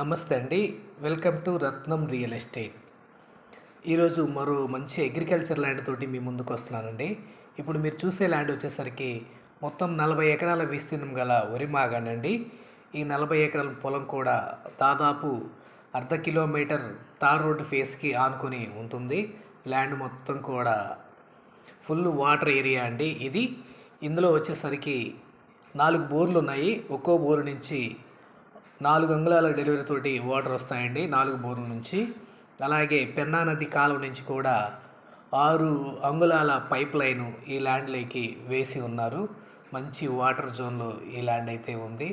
నమస్తే అండి. Welcome to Ratnam real estate. ఈరోజు మరో మంచి అగ్రికల్చర్ ల్యాండ్ తోటి మీ ముందుకు వస్తున్నానండి. ఇప్పుడు మీరు చూసే ల్యాండ్ వచ్చేసరికి మొత్తం 40 ఎకరాల విస్తీర్ణం గల వరి మాగానండి. ఈ 40 ఎకరాల పొలం కూడా దాదాపు అర్ధ కిలోమీటర్ తార్ రోడ్డు ఫేస్కి ఆనుకొని ఉంటుంది. ల్యాండ్ మొత్తం కూడా ఫుల్ వాటర్ ఏరియా అండి. ఇందులో వచ్చేసరికి 4 బోర్లు ఉన్నాయి. ఒక్కో బోరు నుంచి 4 అంగుళాల డెలివరీ తోటి వాటర్ వస్తాయండి 4 బోర్ల నుంచి. అలాగే పెన్నా నది కాలువ నుంచి కూడా 6 అంగుళాల పైప్ లైను ఈ ల్యాండ్లోకి వేసి ఉన్నారు. మంచి వాటర్ జోన్లో ఈ ల్యాండ్ అయితే ఉంది.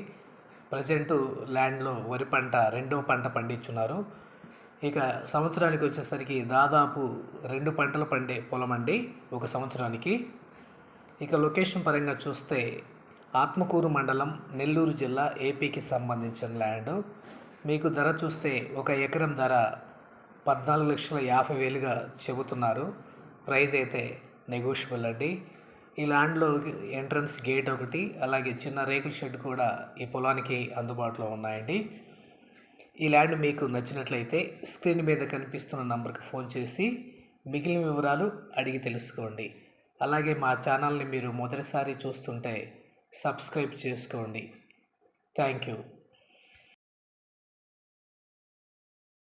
ప్రజెంటు ల్యాండ్లో వరి పంట రెండో పంట పండించున్నారు. ఇక సంవత్సరానికి వచ్చేసరికి దాదాపు 2 పంటలు పండే పొలం అండి ఒక సంవత్సరానికి. ఇక లొకేషన్ పరంగా చూస్తే ఆత్మకూరు మండలం, నెల్లూరు జిల్లా, ఏపీకి సంబంధించిన ల్యాండ్. మీకు ధర చూస్తే ఒక ఎకరం ధర 14,50,000గా చెబుతున్నారు. ప్రైస్ అయితే నెగోషియబుల్ అండి. ఈ ల్యాండ్లో ఎంట్రన్స్ గేట్ ఒకటి, అలాగే చిన్న రేకుల షెడ్ కూడా ఈ పొలానికి అందుబాటులో ఉన్నాయండి. ఈ ల్యాండ్ మీకు నచ్చినట్లయితే స్క్రీన్ మీద కనిపిస్తున్న నంబర్కి ఫోన్ చేసి మిగిలిన వివరాలు అడిగి తెలుసుకోండి. అలాగే మా ఛానల్ని మీరు మొదటిసారి చూస్తుంటే సబ్స్క్రైబ్ చేసుకోండి. Thank you.